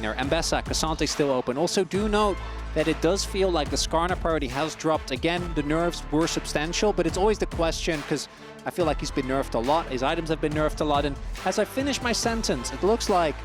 Mbessa, Cassante still open. Also do note that it does feel like the Skarner priority has dropped. Again, the nerfs were substantial, but it's always the question, because I feel like he's been nerfed a lot. His items have been nerfed a lot. And as I finish my sentence, it looks like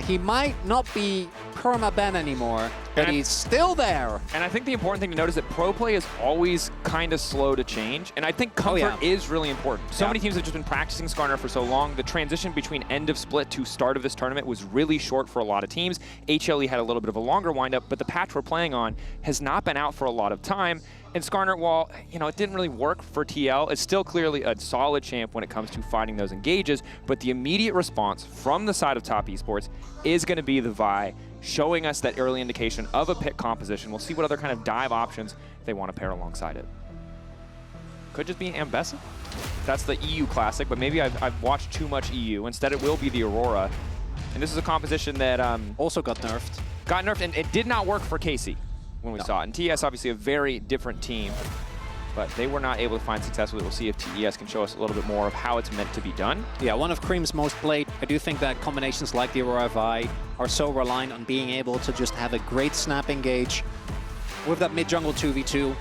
he might not be perma-ban anymore, but he's still there. And I think the important thing to note is that pro play is always kind of slow to change. And I think comfort is really important. So many teams have just been practicing Skarner for so long. The transition between end of split to start of this tournament was really short for a lot of teams. HLE had a little bit of a longer windup, but the patch we're playing on has not been out for a lot of time. And Skarner, while it didn't really work for TL, it's still clearly a solid champ when it comes to fighting those engages. But the immediate response from the side of top esports is going to be the Vi, showing us that early indication of a pick composition. We'll see what other kind of dive options they want to pair alongside it. Could just be Mbessa. That's the EU classic, but maybe I've watched too much EU. Instead, it will be the Aurora. And this is a composition that also got nerfed. Got nerfed, and it did not work for Casey when we saw it. And TES, obviously a very different team, but they were not able to find success with it. We'll see if TES can show us a little bit more of how it's meant to be done. Yeah, one of Creme's most played. I do think that combinations like the Aurora Vi are so reliant on being able to just have a great snap engage with that mid-jungle 2v2.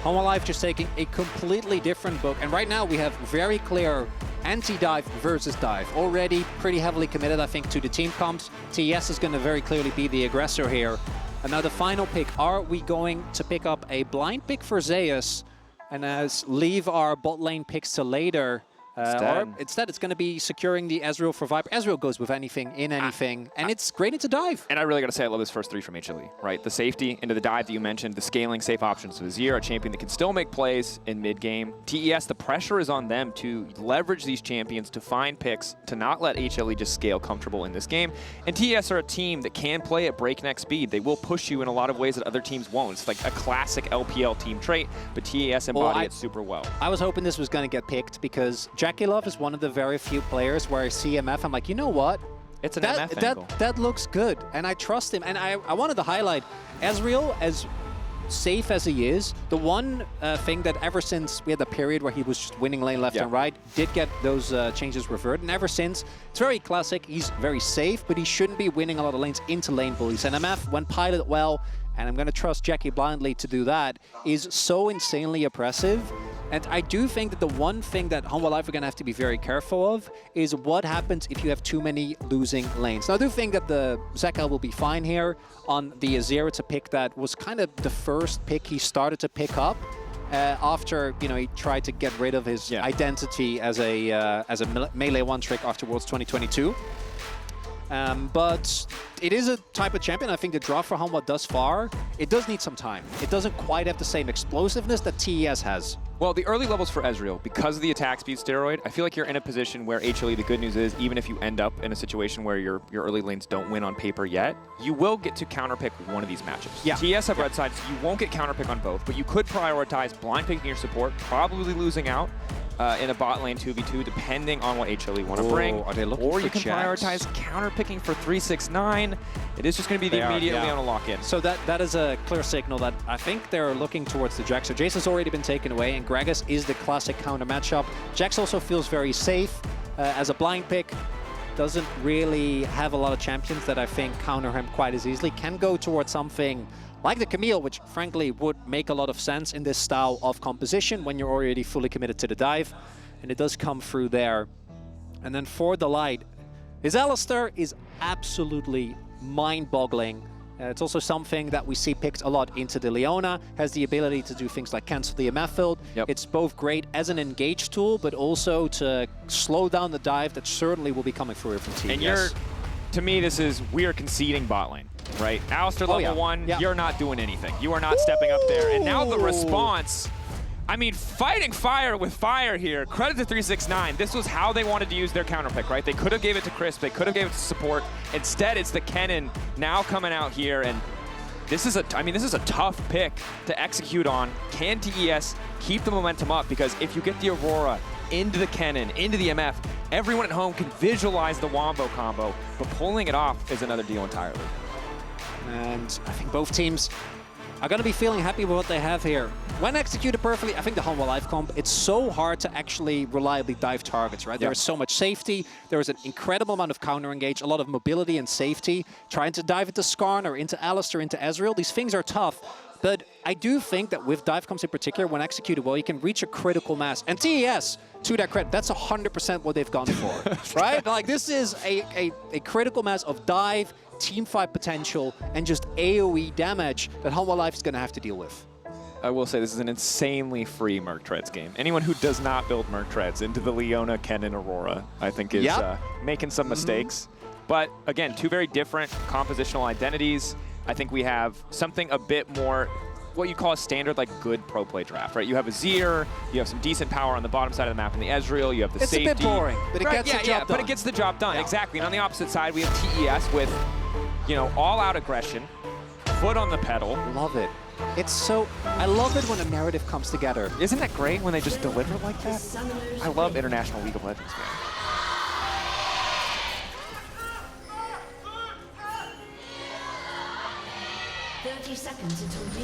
Hanwha Life just taking a completely different book. And right now we have very clear anti-dive versus dive. Already pretty heavily committed, I think, to the team comps. TES is going to very clearly be the aggressor here. And now the final pick, are we going to pick up a blind pick for Zeus and leave our bot lane picks to later? Or instead, it's going to be securing the Ezreal for Viper. Ezreal goes with anything, in anything, and it's great into dive. And I really got to say, I love this first three from HLE, right? The safety into the dive that you mentioned, the scaling safe options with Azir, a champion that can still make plays in mid-game. TES, the pressure is on them to leverage these champions to find picks, to not let HLE just scale comfortable in this game. And TES are a team that can play at breakneck speed. They will push you in a lot of ways that other teams won't. It's like a classic LPL team trait, but TES embody it super well. I was hoping this was going to get picked because JackeyLove is one of the very few players where I see MF, I'm like, you know what? It's an MF angle. That looks good, and I trust him. And I wanted to highlight Ezreal, as safe as he is, the one thing that ever since we had the period where he was just winning lane left and right, did get those changes reverted. And ever since, it's very classic. He's very safe, but he shouldn't be winning a lot of lanes into lane bullies. And MF, when piloted well, and I'm going to trust Jackie blindly to do that, is so insanely oppressive. And I do think that the one thing that Hanwha Life are going to have to be very careful of is what happens if you have too many losing lanes. Now, I do think that the Zeka will be fine here on the Azir. It's a pick that was kind of the first pick he started to pick up after he tried to get rid of his identity as a melee one trick after Worlds 2022. But it is a type of champion. I think the draw for Hanwha thus far, it does need some time. It doesn't quite have the same explosiveness that TES has. Well, the early levels for Ezreal, because of the attack speed steroid, I feel like you're in a position where HLE, the good news is, even if you end up in a situation where your early lanes don't win on paper yet, you will get to counterpick one of these matches. TES have red sides, you won't get counterpick on both, but you could prioritize blind picking your support, probably losing out in a bot lane 2v2, depending on what HLE want to bring. Are they looking or for you can prioritize counterpicking for 369. It is just going to be the immediately on a lock-in. So that is a clear signal that I think they're looking towards the Jax. So Jason's already been taken away, and Gragas is the classic counter matchup. Jax also feels very safe as a blind pick. Doesn't really have a lot of champions that I think counter him quite as easily. Can go towards something like the Camille, which frankly would make a lot of sense in this style of composition when you're already fully committed to the dive. And it does come through there. And then for the light, his Alistar is absolutely mind-boggling. It's also something that we see picked a lot into the Leona, has the ability to do things like cancel the MF field. It's both great as an engage tool, but also to slow down the dive that certainly will be coming through from TES. And to me, we are conceding bot lane, right? Alistar level 1, you're not doing anything. You are not stepping up there. And now the response, I mean, fighting fire with fire here. Credit to 369. This was how they wanted to use their counter pick, right? They could have gave it to Crisp. They could have gave it to support. Instead, it's the Kennen now coming out here. And this is a tough pick to execute on. Can TES keep the momentum up? Because if you get the Aurora into the Kennen, into the MF, everyone at home can visualize the Wombo combo, but pulling it off is another deal entirely. And I think both teams are going to be feeling happy with what they have here. When executed perfectly, I think the Hanwha Life comp, it's so hard to actually reliably dive targets, right? There is so much safety. There is an incredible amount of counter engage, a lot of mobility and safety. Trying to dive into Skarner, into Alistar, into Ezreal, these things are tough. But I do think that with dive comps in particular, when executed well, you can reach a critical mass. And TES, to their credit, that's 100% what they've gone for, right? Like, this is a critical mass of dive, teamfight potential, and just AoE damage that Hanwha Life is going to have to deal with. I will say this is an insanely free Merc Treads game. Anyone who does not build Merc Treads into the Leona, Kennen, Aurora, I think is making some mistakes. But again, two very different compositional identities. I think we have something a bit more, what you call a standard, like, good pro play draft, right? You have Azir, you have some decent power on the bottom side of the map in the Ezreal, you have the safety. It's a bit boring, but it gets the job done. But it gets the job done, exactly. And on the opposite side, we have TES with, you know, all-out aggression, foot on the pedal. Love it. It's so, I love it when a narrative comes together. Isn't that great when they just deliver like that? I love International League of Legends, man.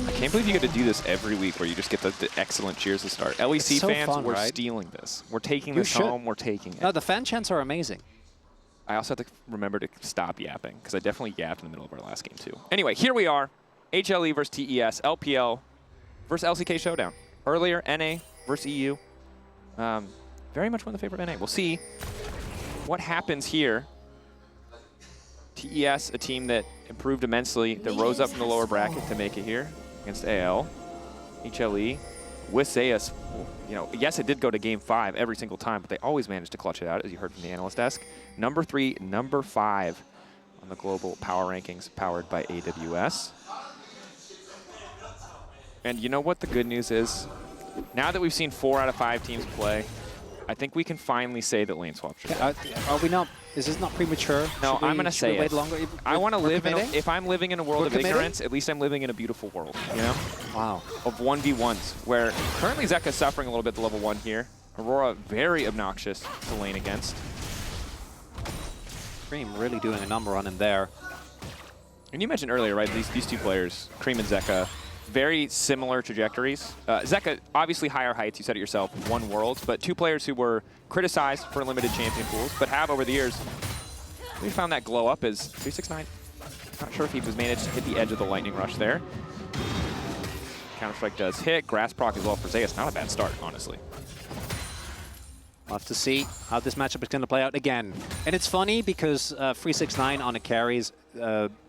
I can't believe you get to do this every week where you just get the excellent cheers to start. LEC so fans, fun, we're right? stealing this. We're taking this home, we're taking it. No, the fan chants are amazing. I also have to remember to stop yapping, because I definitely yapped in the middle of our last game too. Anyway, here we are. HLE versus TES, LPL versus LCK Showdown. Earlier, NA versus EU. Very much one of the favorite NA. We'll see what happens here. TES, a team that improved immensely, that rose up from the lower bracket to make it here against AL. HLE with Zeus, you know, yes, it did go to game 5 every single time, but they always managed to clutch it out, as you heard from the analyst desk. Number 3, number 5 on the global power rankings, powered by AWS. And you know what the good news is? Now that we've seen 4 out of 5 teams play, I think we can finally say that lane swap should are we not? Is this not premature? No, I'm going to say it. Longer? I want to live in if I'm living in a world of ignorance, at least I'm living in a beautiful world, you know? Wow. Of 1v1s, where currently Zeka is suffering a little bit at the level 1 here. Aurora, very obnoxious to lane against. Creme really doing a number on him there. And you mentioned earlier, right, these two players, Creme and Zeka, very similar trajectories. Zeka, obviously higher heights, you said it yourself, won Worlds, but two players who were criticized for limited champion pools, but have over the years, we found that glow up as 369. Not sure if he was managed to hit the edge of the lightning rush there. Counter-Strike does hit, grass proc as well for Zeus. Not a bad start, honestly. We'll have to see how this matchup is going to play out again. And it's funny because 369 on a carry is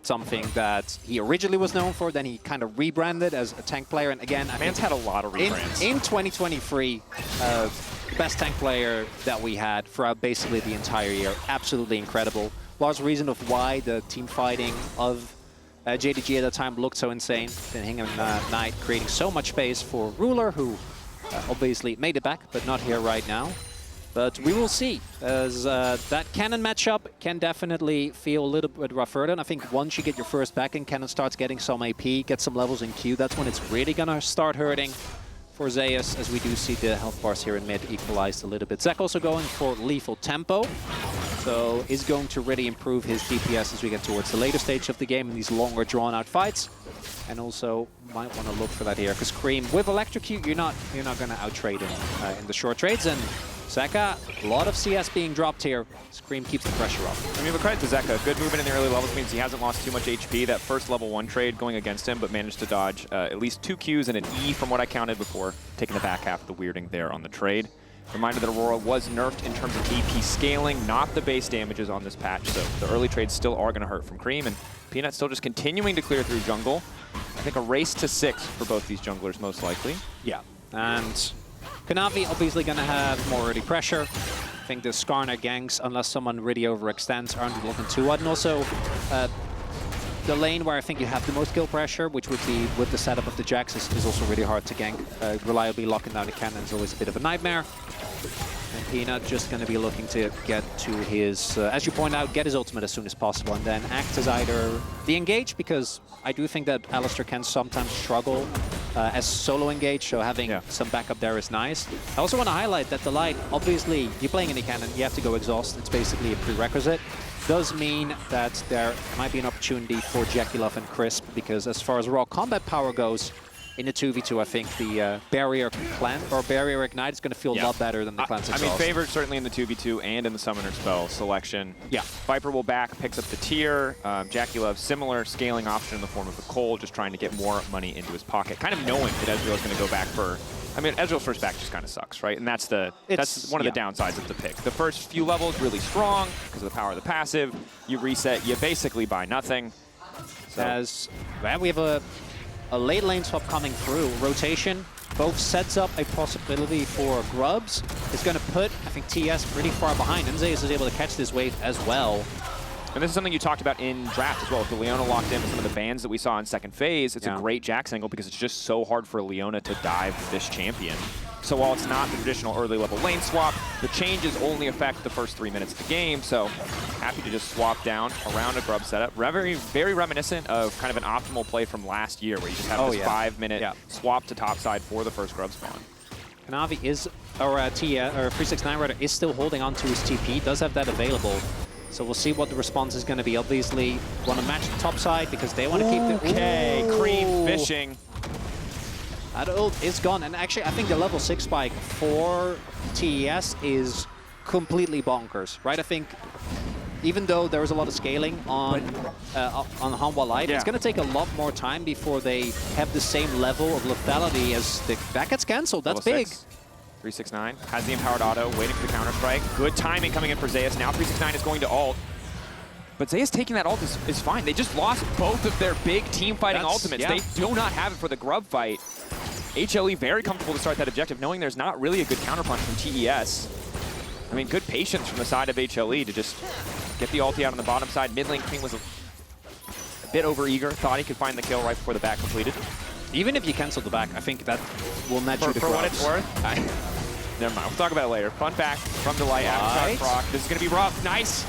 something that he originally was known for, then he kind of rebranded as a tank player. And again, Man's had a lot of rebrands. In 2023, the best tank player that we had throughout basically the entire year. Absolutely incredible. Large reason of why the team fighting of JDG at the time looked so insane. Then Hingham Knight creating so much space for Ruler, who obviously made it back, but not here right now. But we will see, as that Kennen matchup can definitely feel a little bit rougher. And I think once you get your first back and Kennen starts getting some AP, get some levels in Q, that's when it's really going to start hurting for Zeus, as we do see the health bars here in mid equalized a little bit. Zek also going for lethal tempo, so is going to really improve his DPS as we get towards the later stage of the game in these longer drawn-out fights. And also might want to look for that here, because Creme, with Electrocute, you're not going to out-trade him in the short trades. And Zeka, a lot of CS being dropped here. Creme keeps the pressure off. I mean, but credit to Zeka. Good movement in the early levels means he hasn't lost too much HP. That first level 1 trade going against him, but managed to dodge at least 2 Qs and an E from what I counted before, taking the back half of the weirding there on the trade. Reminder that Aurora was nerfed in terms of AP scaling, not the base damages on this patch, so the early trades still are going to hurt from Creme, and Peanut still just continuing to clear through jungle. I think a race to 6 for both these junglers, most likely. Yeah, and Kanavi obviously going to have more early pressure. I think the Skarner ganks, unless someone really overextends, aren't looking too wide. And also, the lane where I think you have the most kill pressure, which would be with the setup of the Jax, is also really hard to gank. Reliably locking down the cannon is always a bit of a nightmare. And Peanut just going to be looking to get to his, as you point out, get his ultimate as soon as possible, and then act as either the engage, because I do think that Alistar can sometimes struggle as solo engage, so having some backup there is nice. I also want to highlight that the light, obviously, you're playing any cannon, you have to go exhaust. It's basically a prerequisite. does mean that there might be an opportunity for JackeyLove and Crisp, because as far as raw combat power goes, in the 2v2, I think the barrier ignite is going to feel a lot better than the cleanse exhaust. I mean, favored certainly in the 2v2 and in the summoner spell selection. Yeah. Viper will back, picks up the tier. JackeyLove, similar scaling option in the form of the Cole, just trying to get more money into his pocket. Kind of knowing that Ezreal is going to go back for... I mean, Ezreal's first back just kind of sucks, right? And that's one of the downsides of the pick. The first few levels really strong because of the power of the passive. You reset, you basically buy nothing. So. As well, we have a late lane swap coming through. Rotation both sets up a possibility for Grubs. It's going to put, I think, TES pretty far behind. And Zeus is able to catch this wave as well. And this is something you talked about in draft as well. With the Leona locked in with some of the bans that we saw in second phase, it's a great Jax angle because it's just so hard for Leona to dive this champion. So while it's not the traditional early level lane swap, the changes only affect the first 3 minutes of the game. So happy to just swap down around a Grub setup. Very reminiscent of kind of an optimal play from last year where you just have this 5-minute swap to topside for the first Grub spawn. Kanavi is, or 369 rather, is still holding on to his TP, does have that available. So we'll see what the response is going to be. Obviously, want to match the top side because they want to keep the... Okay, Creme fishing. That ult is gone. And actually, I think the level 6 spike for TES is completely bonkers, right? I think even though there was a lot of scaling on Hanwha Life, it's going to take a lot more time before they have the same level of lethality as that gets cancelled. That's big. 369 has the empowered auto, waiting for the counter strike. Good timing coming in for Zeus. Now 369 is going to ult. But Zeus taking that ult is fine. They just lost both of their big team fighting ultimates. They do not have it for the Grub fight. HLE very comfortable to start that objective, knowing there's not really a good counterpunch from TES. I mean, good patience from the side of HLE to just get the ulti out on the bottom side. Mid lane Creme was a bit overeager, thought he could find the kill right before the back completed. Even if you cancel the back, I think that will net you the For what it's worth. Never mind, we'll talk about it later. Fun back from Delight after Proc. This is going to be rough. Nice.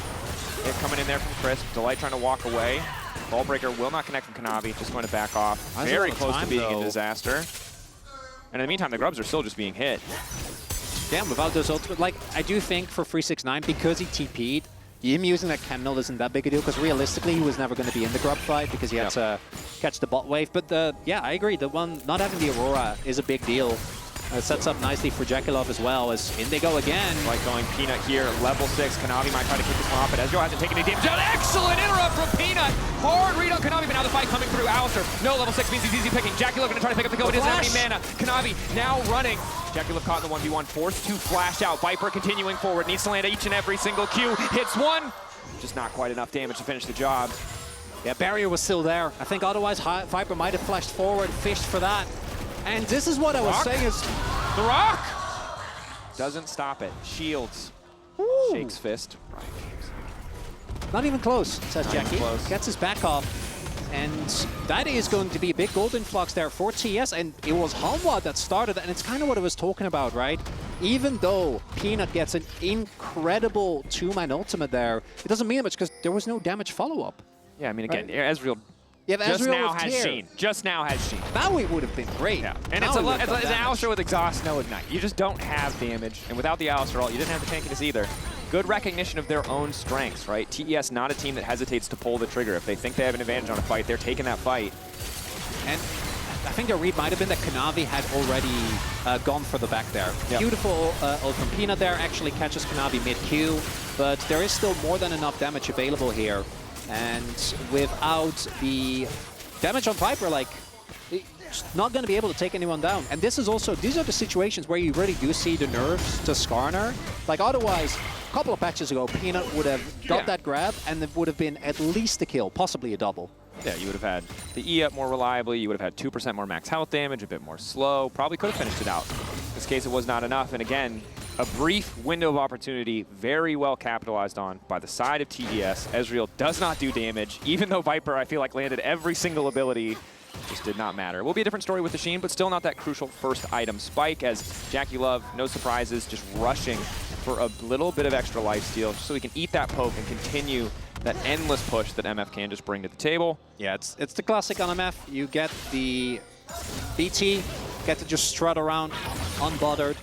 Hit coming in there from Crisp. Delight trying to walk away. Ball breaker will not connect from Kanavi. Just going to back off. Very close to being a disaster. And in the meantime, the Grubs are still just being hit. Damn, without those ultimate, like, I do think for 369, because he TP'd, him using that Kennen isn't that big a deal, because realistically, he was never going to be in the Grub fight because he had to catch the bot wave. But yeah, I agree. The one, not having the Aurora is a big deal. Sets up nicely for JackeyLove as well, as in they go again. Like going Peanut here, level 6. Kanavi might try to kick this one off, but Ezreal hasn't taken any damage. An excellent interrupt from Peanut! Hard read on Kanavi, but now the fight coming through. Alistar, no level 6 means he's easy picking. JackeyLove gonna try to pick up the kill, but he doesn't have any mana. Kanavi now running. JackeyLove caught in the 1v1, forced to flash out. Viper continuing forward, needs to land each and every single Q. Hits one, just not quite enough damage to finish the job. Yeah, barrier was still there. I think otherwise Viper might have flashed forward, fished for that. And this is what I was saying is... The rock! Doesn't stop it. Shields. Ooh. Shakes fist. Not even close, says Jackie. Gets his back off. And that is going to be a big gold influx there for TES. And it was Hanwha that started, and it's kind of what I was talking about, right? Even though Peanut gets an incredible 2-man ultimate there, it doesn't mean much because there was no damage follow-up. Yeah, I mean, again, Ezreal just now has Sheen. That would have been great. Yeah. And it's an Alistar with exhaust, no ignite. You just don't have damage. And without the Alistar ult, you didn't have the tankiness either. Good recognition of their own strengths, right? TES not a team that hesitates to pull the trigger. If they think they have an advantage on a fight, they're taking that fight. And I think their read might have been that Kanavi had already gone for the back there. Yep. Beautiful ult from Peanut there, actually catches Kanavi mid-Q, but there is still more than enough damage available here. And without the damage on Viper, like, just not going to be able to take anyone down. And this is also, these are the situations where you really do see the nerfs to Skarner. Like, otherwise, a couple of patches ago, Peanut would have got that grab, and it would have been at least a kill, possibly a double. Yeah, you would have had the E up more reliably, you would have had 2% more max health damage, a bit more slow, probably could have finished it out. In this case, it was not enough, and again, a brief window of opportunity, very well capitalized on by the side of TES. Ezreal does not do damage, even though Viper, I feel like, landed every single ability. Just did not matter. It will be a different story with the Sheen, but still not that crucial first item spike, as JackeyLove, no surprises, just rushing for a little bit of extra lifesteal, just so he can eat that poke and continue that endless push that MF can just bring to the table. Yeah, it's the classic on MF. You get the BT, get to just strut around unbothered.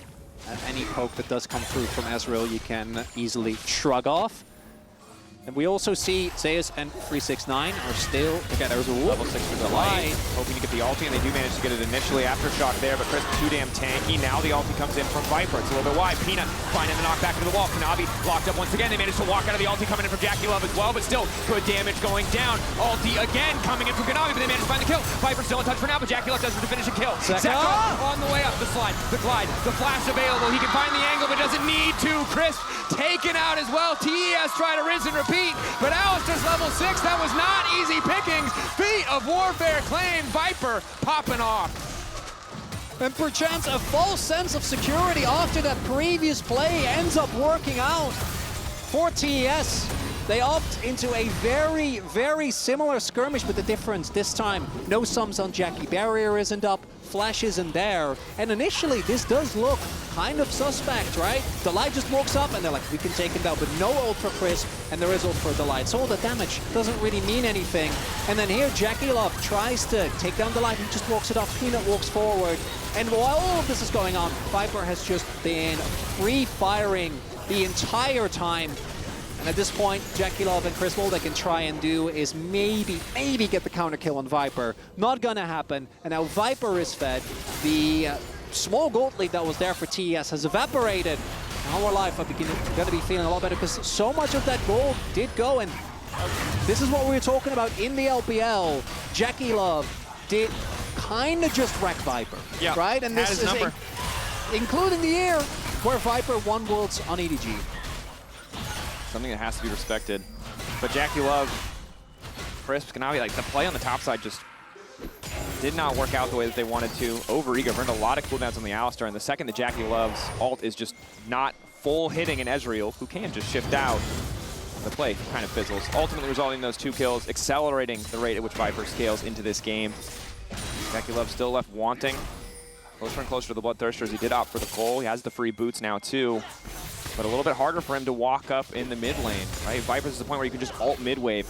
Any poke that does come through from Ezreal, you can easily shrug off. And we also see Zeus and 369 are still... Okay, there's a level 6 for Delight. Hoping to get the ulti, and they do manage to get it initially. Aftershock there, but Chris too damn tanky. Now the ulti comes in from Viper. It's a little bit wide. Peanut finding the knockback into the wall. Kanavi locked up once again. They managed to walk out of the ulti coming in from JackeyLove as well, but still good damage going down. Ulti again coming in from Kanavi, but they managed to find the kill. Viper still in touch for now, but JackeyLove does it to finish a kill. Zeka on the way up. The slide, the glide, the flash available. He can find the angle, but doesn't need to. Chris taken out as well. TES trying to rinse and repeat, but Alistar's level 6. That was not easy pickings. Feet of Warfare claimed. Viper popping off. And perchance a false sense of security after that previous play ends up working out for TES. They opt into a very, very similar skirmish, but the difference this time, no sums on Jackie. Barrier isn't up, Flash isn't there. And initially, this does look kind of suspect, right? Delight just walks up and they're like, we can take him down, but no ult for Chris, and there is ult for Delight. So all the damage doesn't really mean anything. And then here, JackeyLove tries to take down Delight, he just walks it off, Peanut walks forward. And while all of this is going on, Viper has just been free-firing the entire time. And at this point, JackeyLove and Chris, all they can try and do is maybe get the counter kill on Viper. Not gonna happen. And now Viper is fed. The small gold lead that was there for TES has evaporated. Hanwha Life are gonna be feeling a lot better because so much of that gold did go. And this is what we were talking about in the LPL. JackeyLove did kind of just wreck Viper, right? And this is including the year where Viper won Worlds on EDG. Something that has to be respected. But JackeyLove, Crisp, Kanavi, like the play on the top side just did not work out the way that they wanted to. Over-ego burned a lot of cooldowns on the Alistar, and the second that JackeyLove's ult is just not full hitting an Ezreal, who can just shift out, the play kind of fizzles. Ultimately resulting in those 2 kills, accelerating the rate at which Viper scales into this game. JackeyLove still left wanting. Closer and closer to the Bloodthirsters. He did opt for the goal. He has the free boots now too. But a little bit harder for him to walk up in the mid lane, right? Viper's is the point where you can just ult mid-wave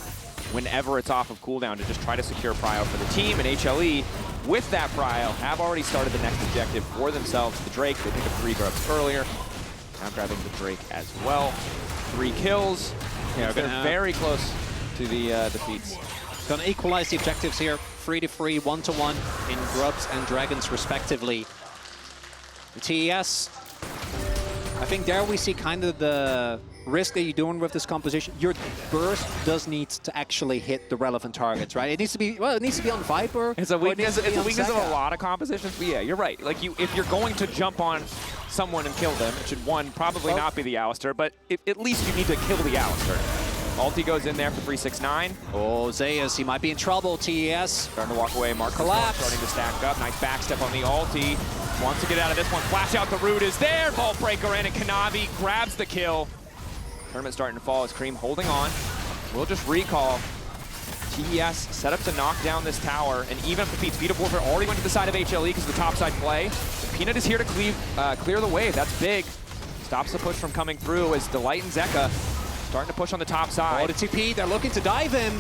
whenever it's off of cooldown to just try to secure prio for the team. And HLE, with that prio, have already started the next objective for themselves. The Drake, they picked up 3 grubs earlier. Now grabbing the Drake as well. 3 kills. Yeah, they're very close to the defeats. Gonna equalize the objectives here. 3-3, 1-1 in grubs and dragons respectively. The TES, I think there we see kind of the risk that you're doing with this composition. Your burst does need to actually hit the relevant targets, right? It needs to be, well, it needs to be on Viper. It's a weakness, of a lot of compositions, but yeah, you're right. Like if you're going to jump on someone and kill them, it should probably not be the Alistar, but at least you need to kill the Alistar. Ulti goes in there for 369. Oh, Zeus, he might be in trouble, TES. Starting to walk away, Mark starting to stack up. Nice backstep on the ulti. Wants to get out of this one. Flash out the root is there. Vault breaker in, and Kanavi grabs the kill. Tournament starting to fall as Creme holding on. We'll just recall. TES set up to knock down this tower, and even if the Speed of Warfare already went to the side of HLE because of the topside play, Peanut is here to clear the wave. That's big. Stops the push from coming through as Delight and Zeka starting to push on the top side. Oh, the TP, they're looking to dive in.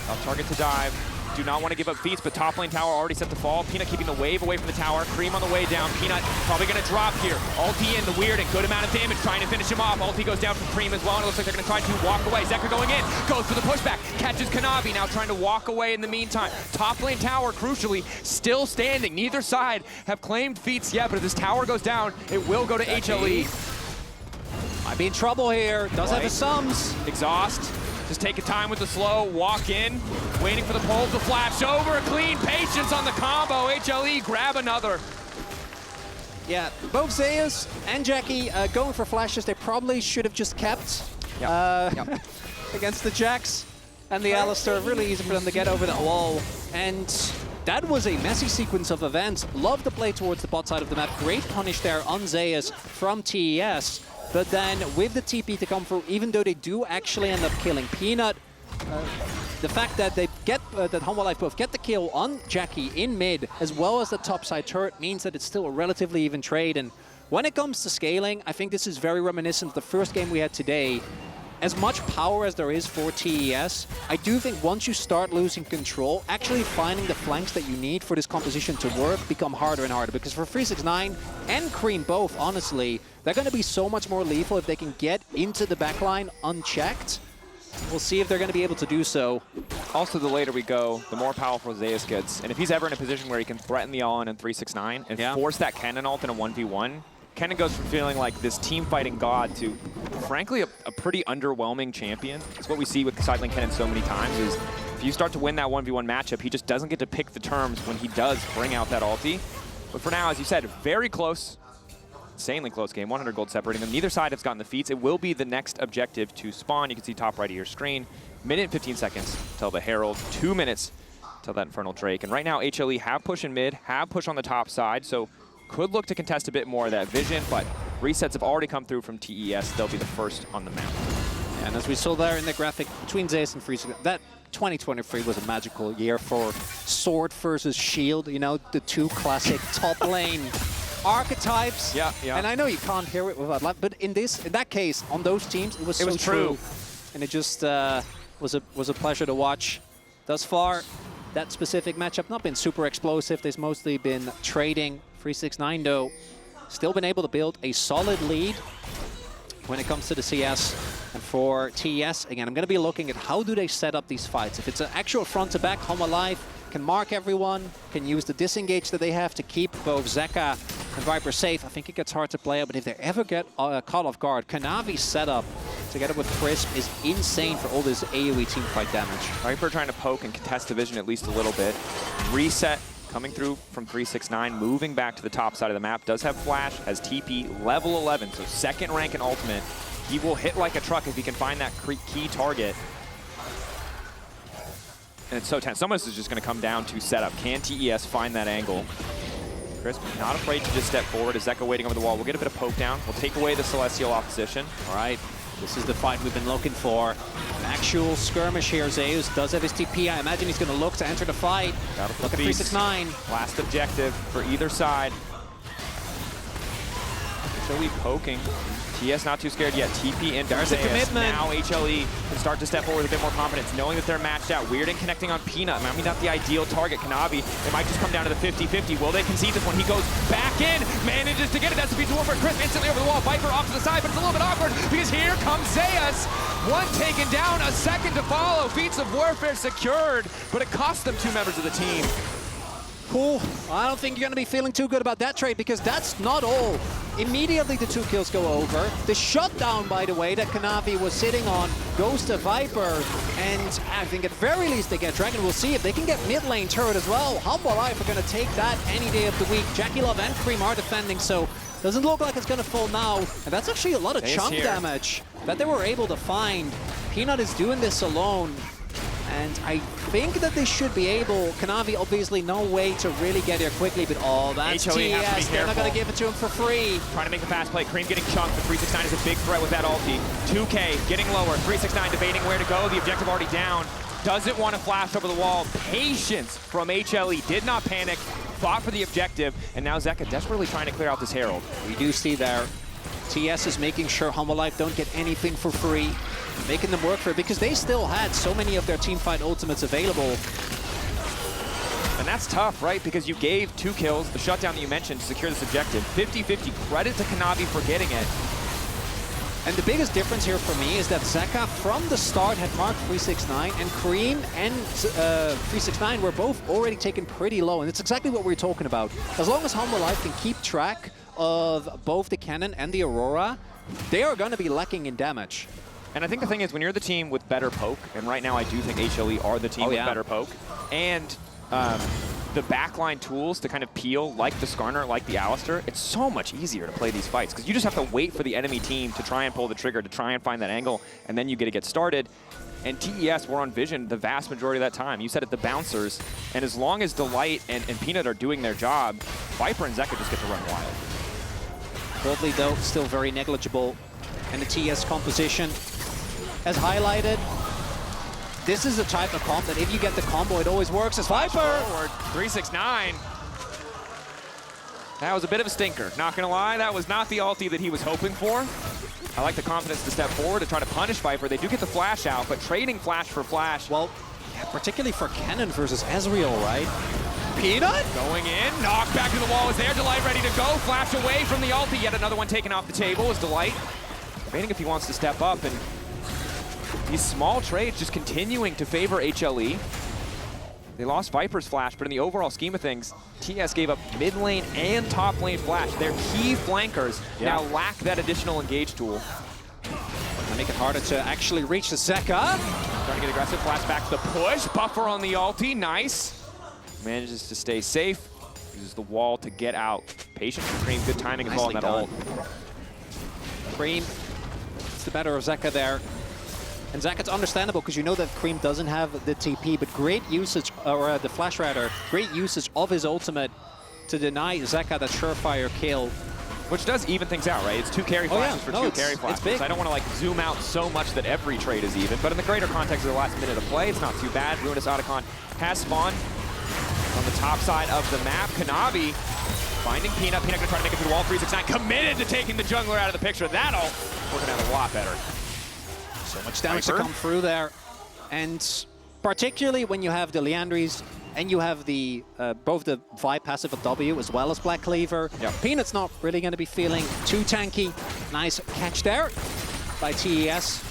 Tough target to dive. Do not want to give up feats, but top lane tower already set to fall. Peanut keeping the wave away from the tower. Creme on the way down. Peanut probably going to drop here. Ulti in, the weird and good amount of damage, trying to finish him off. Ulti goes down from Creme as well, and it looks like they're going to try to walk away. Zeka going in, goes for the pushback, catches Kanavi, now trying to walk away in the meantime. Top lane tower, crucially, still standing. Neither side have claimed feats yet, but if this tower goes down, it will go to HLE. Might be in trouble here. Does have his sums. Exhaust. Just taking time with the slow, walk in, waiting for the pole to flash over, clean patience on the combo. HLE grab another. Yeah, both Zeus and Jackie going for flashes they probably should have just kept against the Jacks and the Alistar. Really easy for them to get over that wall. And that was a messy sequence of events. Love the play towards the bot side of the map. Great punish there on Zeus from TES. But then with the TP to come through, even though they do actually end up killing Peanut, the fact that they get that Hanwha Life both get the kill on Jackie in mid, as well as the topside turret, means that it's still a relatively even trade. And when it comes to scaling, I think this is very reminiscent of the first game we had today. As much power as there is for TES, I do think once you start losing control, actually finding the flanks that you need for this composition to work become harder and harder. Because for 369 and Creme both, honestly, they're going to be so much more lethal if they can get into the backline unchecked. We'll see if they're going to be able to do so. Also, the later we go, the more powerful Zeus gets. And if he's ever in a position where he can threaten the all-in in 369 and force that Kennen ult in a 1v1, Kennen goes from feeling like this team-fighting god to, frankly, a pretty underwhelming champion. It's what we see with sidling Kennen so many times is if you start to win that 1v1 matchup, he just doesn't get to pick the terms when he does bring out that ulti. But for now, as you said, very close. Insanely close game, 100 gold separating them. Neither side has gotten the feats. It will be the next objective to spawn. You can see top right of your screen. Minute and 15 seconds till the Herald. 2 minutes till that Infernal Drake. And right now, HLE have push in mid, have push on the top side, so could look to contest a bit more of that vision, but resets have already come through from TES. They'll be the first on the map. And as we saw there in the graphic between Zeus and Freeze, that 2023 was a magical year for sword versus shield. You know, the two classic top lane archetypes. Yeah. And I know you can't hear it without life, but in that case, on those teams, it was so true. And it just was a pleasure to watch. Thus far, that specific matchup not been super explosive. There's mostly been trading. 369 though, still been able to build a solid lead when it comes to the CS. And for TES, again, I'm going to be looking at how do they set up these fights. If it's an actual front-to-back, Hanwha Life can mark everyone, can use the disengage that they have to keep both Zeka and Viper safe. I think it gets hard to play out, but if they ever get caught off guard, Kanavi's setup together with Crisp is insane for all this AoE team fight damage. Viper trying to poke and contest the vision at least a little bit. Reset coming through from 369, moving back to the top side of the map. Does have flash, has TP, level 11, so second rank in ultimate. He will hit like a truck if he can find that key target. And it's so tense. Some of this is just going to come down to setup. Can TES find that angle? Crisp not afraid to just step forward. Is Zeka waiting over the wall? We'll get a bit of poke down. We'll take away the Celestial opposition. All right. This is the fight we've been looking for. An actual skirmish here. Zeus does have his TP. I imagine he's going to look to enter the fight. Look at 369. Last objective for either side. HLE poking. TS not too scared yet. TP and there's a commitment. Now HLE can start to step forward with a bit more confidence, knowing that they're matched out. Weird and connecting on Peanut. I mean, not the ideal target. Kanavi, it might just come down to the 50-50. Will they concede this one? He goes back in, manages to get it. That's the piece of warfare. Chris instantly over the wall. Viper off to the side, but it's a little bit awkward because here comes Zeus. One taken down, a second to follow. Feats of warfare secured, but it cost them 2 members of the team. Cool. I don't think you're going to be feeling too good about that trade because that's not all. Immediately the 2 kills go over. The shutdown, by the way, that Kanavi was sitting on goes to Viper. And I think at very least they get Dragon. We'll see if they can get mid lane turret as well. Hanwha Life are going to take that any day of the week. JackeyLove and Creme are defending, so doesn't look like it's going to fall now. And that's actually a lot of chunk damage that they were able to find. Peanut is doing this alone. And I think that they should be able. Kanavi, obviously, no way to really get here quickly, but that's HLE TES. They're not going to give it to him for free. Trying to make the fast play. Creme getting chunked, but 369 is a big threat with that ulti. 2K getting lower. 369 debating where to go. The objective already down. Doesn't want to flash over the wall. Patience from HLE. Did not panic. Fought for the objective. And now Zeka desperately trying to clear out this Herald. We do see there. TS is making sure Hanwha Life don't get anything for free, making them work for it because they still had so many of their teamfight ultimates available. And that's tough, right? Because you gave 2 kills, the shutdown that you mentioned, to secure this objective. 50-50, credit to Kanavi for getting it. And the biggest difference here for me is that Zeka from the start had marked 369 and Creme and 369 were both already taken pretty low. And it's exactly what we're talking about. As long as Hanwha Life can keep track of both the Kennen and the Aurora, they are going to be lacking in damage. And I think the thing is, when you're the team with better poke, and right now I do think HLE are the team with better poke, and the backline tools to kind of peel, like the Skarner, like the Alistar, it's so much easier to play these fights, because you just have to wait for the enemy team to try and pull the trigger, to try and find that angle, and then you get to get started. And TES were on vision the vast majority of that time. You said it, the bouncers, and as long as Delight and Peanut are doing their job, Viper and Zeka just get to run wild. Broadly, though, still very negligible. And the TS composition, as highlighted, this is the type of comp that if you get the combo, it always works. As Viper! Forward, 369. That was a bit of a stinker. Not gonna lie, that was not the ulti that he was hoping for. I like the confidence to step forward to try to punish Viper. They do get the flash out, but trading flash for flash. Well, yeah, particularly for Kennen versus Ezreal, right? Peanut? Going in, knocked back to the wall. Is there Delight ready to go? Flash away from the ulti. Yet another one taken off the table is Delight. Debating if he wants to step up, and these small trades just continuing to favor HLE. They lost Viper's flash, but in the overall scheme of things, TES gave up mid lane and top lane flash. Their key flankers now lack that additional engage tool. They make it harder to actually reach the Zeka. Trying to get aggressive, flash back to the push. Buffer on the ulti, nice. Manages to stay safe. Uses the wall to get out. Patient for Creme, good timing as well on that ult. Creme, it's the better of Zeka there. And Zeka's understandable because you know that Creme doesn't have the TP, but great usage, or the flash rather, great usage of his ultimate to deny Zeka that surefire kill. Which does even things out, right? It's 2 carry flashes for 2 carry flashes. It's big. I don't want to like zoom out so much that every trade is even, but in the greater context of the last minute of play, it's not too bad. Ruinous Otacon has spawned on the top side of the map. Kanavi finding Peanut. Peanut gonna try to make it through the wall. 369 committed to taking the jungler out of the picture. That'll working out a lot better. So much damage to come through there. And particularly when you have the Liandry's and you have the both the Vi passive of W as well as Black Cleaver. Peanut's not really going to be feeling too tanky. Nice catch there by TES.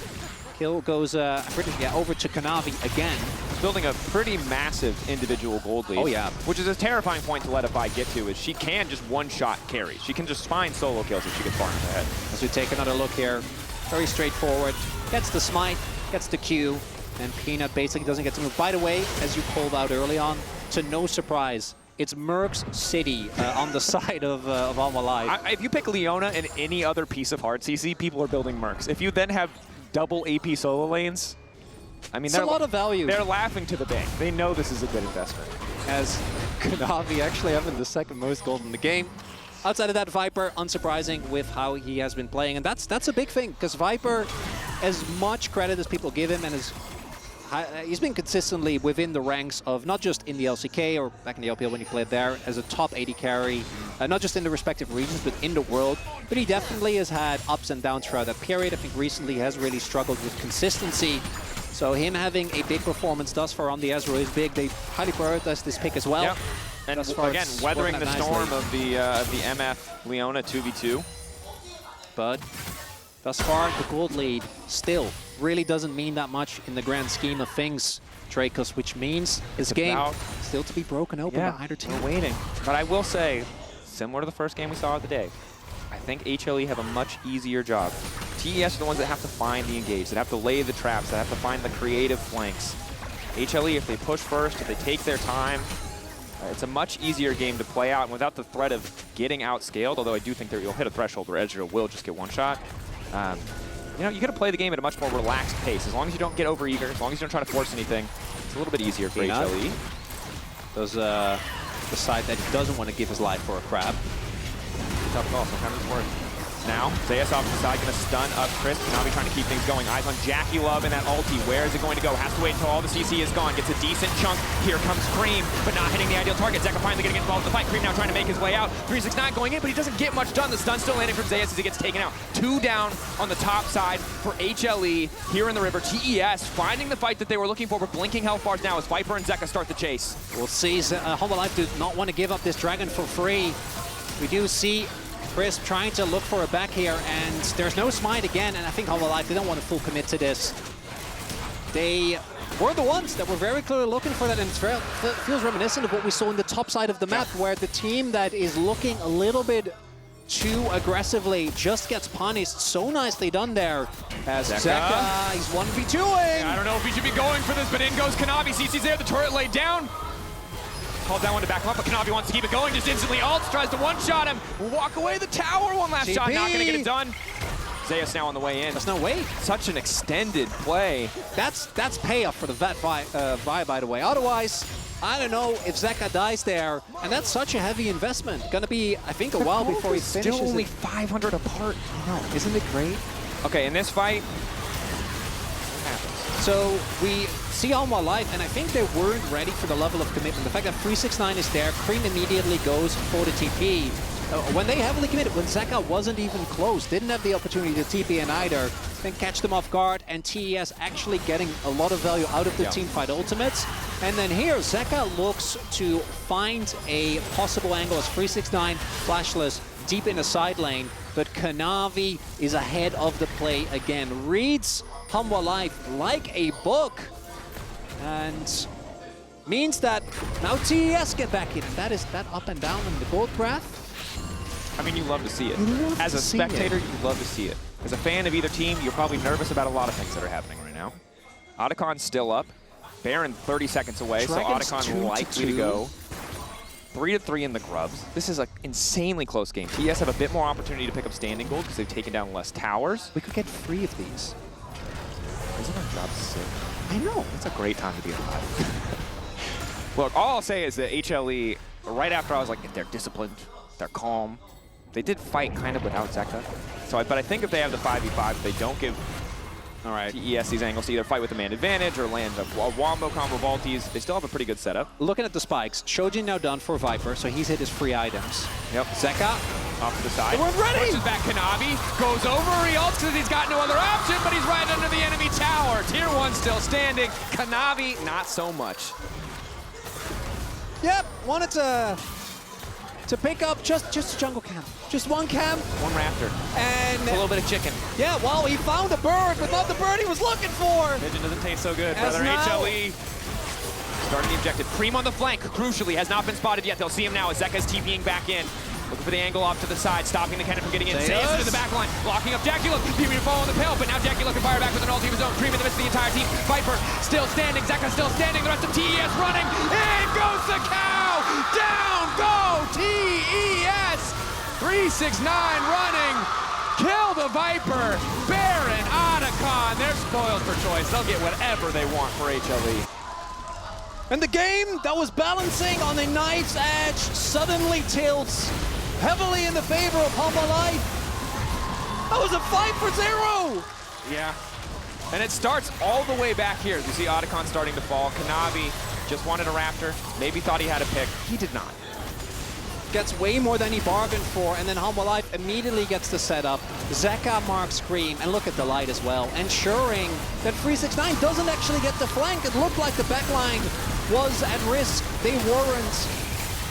Kill goes over to Kanavi again. Building a pretty massive individual gold lead. Oh yeah. Which is a terrifying point to let a Vi get to, is she can just one-shot carry. She can just find solo kills if she gets far into the head. As we take another look here, very straightforward. Gets the smite, gets the Q, and Peanut basically doesn't get to move. By the way, as you called out early on, to no surprise, it's Merc's City on the side of Hanwha Life. If you pick Leona and any other piece of hard CC, people are building Mercs. If you then have double AP solo lanes, I mean, it's a lot of value. They're laughing to the bank. They know this is a good investment. As Kanavi actually having the second most gold in the game. Outside of that, Viper, unsurprising with how he has been playing. And that's a big thing, because Viper, as much credit as people give him, and he's been consistently within the ranks of not just in the LCK or back in the LPL when he played there, as a top 80 carry, not just in the respective regions, but in the world. But he definitely has had ups and downs throughout that period. I think recently he has really struggled with consistency. So him having a big performance thus far on the Ezreal is big. They highly prioritize this pick as well. Yep. And again, weathering the storm of the MF Leona 2v2. But thus far, the gold lead still really doesn't mean that much in the grand scheme of things, Drakos, which means this game still to be broken open by either team. We're waiting. But I will say, similar to the first game we saw of the day, I think HLE have a much easier job. TES are the ones that have to find the engage, that have to lay the traps, that have to find the creative flanks. HLE, if they push first, if they take their time, it's a much easier game to play out, and without the threat of getting outscaled, although I do think that you'll hit a threshold where Ezreal will just get one shot. You know, you got to play the game at a much more relaxed pace. As long as you don't get overeager, as long as you don't try to force anything, it's a little bit easier for HLE. Does decide that he doesn't want to give his life for a crab. Tough call, sometimes it's worth. Now, Zeus off to the side, going to stun up Chris. Kanavi trying to keep things going. Eyes on JackeyLove in that ulti. Where is it going to go? Has to wait until all the CC is gone. Gets a decent chunk. Here comes Creme, but not hitting the ideal target. Zeka finally getting involved in the fight. Creme now trying to make his way out. 369 going in, but he doesn't get much done. The stun still landing from Zeus as he gets taken out. 2 down on the top side for HLE here in the river. TES finding the fight that they were looking for. We're blinking health bars now as Viper and Zeka start the chase. We'll see. Hanwha Life do not want to give up this dragon for free. We do see Chris trying to look for a back here, and there's no smite again, and I think Hanwha Life, they don't want to full commit to this. They were the ones that were very clearly looking for that, and it feels reminiscent of what we saw in the top side of the map, where the team that is looking a little bit too aggressively just gets punished. So nicely done there. As Zeka, he's 1v2ing. I don't know if he should be going for this, but in goes Kanavi. CC's there, the turret laid down. Called that one to back him up, but Kanavi wants to keep it going. Just instantly ults, tries to one-shot him. Walk away the tower, one last shot, not gonna get it done. Zeus now on the way in. There's no way. Such an extended play. That's payoff for the Vet Vi, by the way. Otherwise, I don't know if Zeka dies there, and that's such a heavy investment. Gonna be, I think, a while before he finishes. Still only 500 apart. No, isn't it great? Okay, in this fight, so we see Hanwha Life, and I think they weren't ready for the level of commitment. The fact that 369 is there, Creme immediately goes for the TP. When they heavily committed, when Zeka wasn't even close, didn't have the opportunity to TP in either, then catch them off guard, and TES actually getting a lot of value out of the teamfight ultimates. And then here, Zeka looks to find a possible angle as 369 flashless deep in the side lane, but Kanavi is ahead of the play again. Reads Hanwha Life like a book. And means that now TES get back in. That is that up and down in the gold graph. I mean, you love to see it. As a spectator, you love to see it. As a fan of either team, you're probably nervous about a lot of things that are happening right now. Otacon's still up. Baron 30 seconds away, Dragon's so Otacon likely to go. 3-3 in the grubs. This is an insanely close game. TES have a bit more opportunity to pick up standing gold because they've taken down less towers. We could get 3 of these. Isn't our job sick? I know. It's a great time to be alive. Look, all I'll say is that HLE, right after I was like, they're disciplined, they're calm. They did fight kind of without Zeka. But I think if they have the 5v5, they don't give TES these angles to either fight with the man advantage or land a wombo combo vaulties. They still have a pretty good setup. Looking at the spikes, Shojin now done for Viper, so he's hit his free items. Yep. Zeka off to the side. We're ready! Pushes back Kanavi, goes over, he ults because he's got no other option, but he's right under the enemy tower. Tier 1 still standing. Kanavi, not so much. Yep, wanted to pick up just a jungle camp. Just one camp. One raptor. And a little bit of chicken. Yeah, well, he found a bird, but not the bird he was looking for. Vision doesn't taste so good, As brother. now, HLE starting the objective. Creme on the flank, crucially, has not been spotted yet. They'll see him now as Zeka's TPing back in. Looking for the angle off to the side, stopping the Kennen from getting in. Zeus into the back line, blocking up JackeyLove. Keeping to fall on the pail, but now JackeyLove can fire back with an ulti of his own. Creme in the midst of the entire team. Viper still standing, Zeka still standing. The rest of TES running. In goes the cow! Down go TES! 369 running. Kill the Viper. Baron, Otacon. They're spoiled for choice. They'll get whatever they want for HLE. And the game that was balancing on a knife's edge suddenly tilts heavily in the favor of Hanwha Life. That was a 5-0! Yeah. And it starts all the way back here. You see Otacon starting to fall. Kanavi just wanted a raptor. Maybe thought he had a pick. He did not. Gets way more than he bargained for, and then Hanwha Life immediately gets the setup. Zeka marks Creme, and look at the light as well, ensuring that 369 doesn't actually get the flank. It looked like the backline was at risk. They weren't.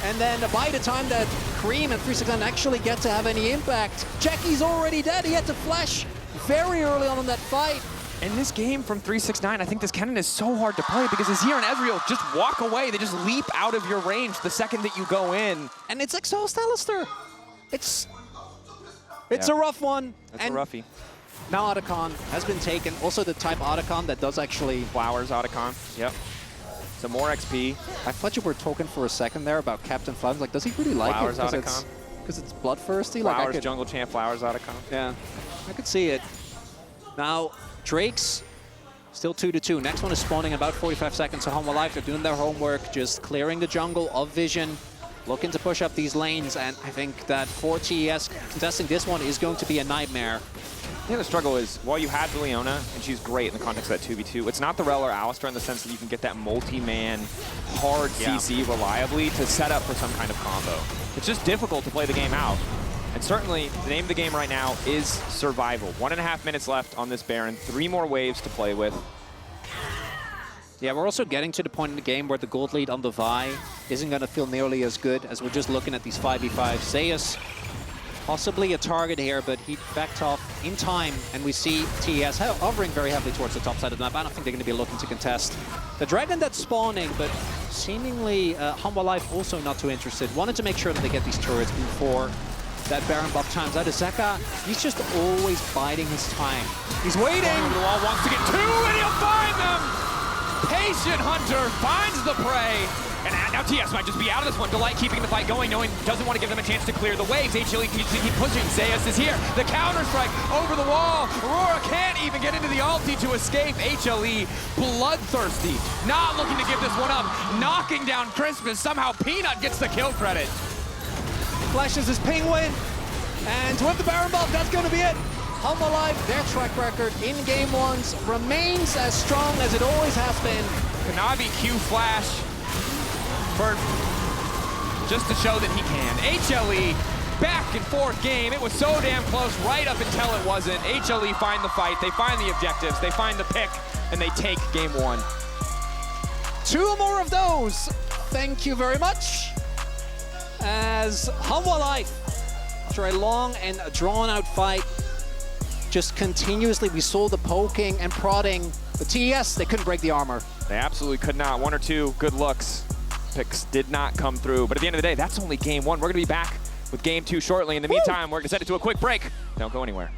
And then by the time that Creme and 369 actually get to have any impact, Jackie's already dead. He had to flash very early on in that fight. In this game from 369, I think this Kennen is so hard to play because Azir and Ezreal just walk away. They just leap out of your range the second that you go in. And it's exhaust Alistar. It's a rough one. That's a roughie. Now Otacon has been taken. Also the type Otacon that does actually... Flowers Otacon. Yep. Some more XP. I thought you were talking for a second there about Captain Flowers. Like, does he really like Flowers it? Otacon. Because it's bloodthirsty? Flowers, like jungle champ, Flowers Otacon. Yeah, I could see it. Now, Drake's still 2-2. Next one is spawning in about 45 seconds. So Hanwha Life, they're doing their homework, just clearing the jungle of vision, looking to push up these lanes. And I think that for TES, contesting this one is going to be a nightmare. I think the struggle is, while you have the Leona, and she's great in the context of that 2v2, it's not the Rel or Alistar in the sense that you can get that multi-man, hard CC reliably to set up for some kind of combo. It's just difficult to play the game out. And certainly, the name of the game right now is survival. 1.5 minutes left on this Baron, 3 more waves to play with. Yeah, we're also getting to the point in the game where the gold lead on the Vi isn't going to feel nearly as good as we're just looking at these 5v5. Zeus, possibly a target here, but he backed off in time, and we see TES hovering very heavily towards the top side of the map. I don't think they're going to be looking to contest the dragon that's spawning, but seemingly Hanwha Life also not too interested. Wanted to make sure that they get these turrets before that Baron buff times out. Zeka, he's just always biding his time. He's waiting. The wall wants to get 2, and he'll find them! Patient Hunter finds the prey. And now TS might just be out of this one. Delight keeping the fight going, knowing doesn't want to give them a chance to clear the waves. HLE keeps pushing. Zeus is here. The counter-strike over the wall. Aurora can't even get into the ulti to escape. HLE bloodthirsty. Not looking to give this one up. Knocking down Christmas. Somehow Peanut gets the kill credit. Flashes his penguin. And with the Baron buff, that's going to be it. Hanwha Life, their track record in game ones remains as strong as it always has been. Kanavi Q flash. Just to show that he can. HLE, back and forth game. It was so damn close right up until it wasn't. HLE find the fight, they find the objectives, they find the pick, and they take game 1. 2 more of those. Thank you very much. As Hanwha Life, after a long and drawn-out fight, just continuously, we saw the poking and prodding. The TES, they couldn't break the armor. They absolutely could not. 1 or 2 good looks. Picks did not come through. But at the end of the day, that's only game 1. We're going to be back with game 2 shortly. In the meantime, we're going to send it to a quick break. Don't go anywhere.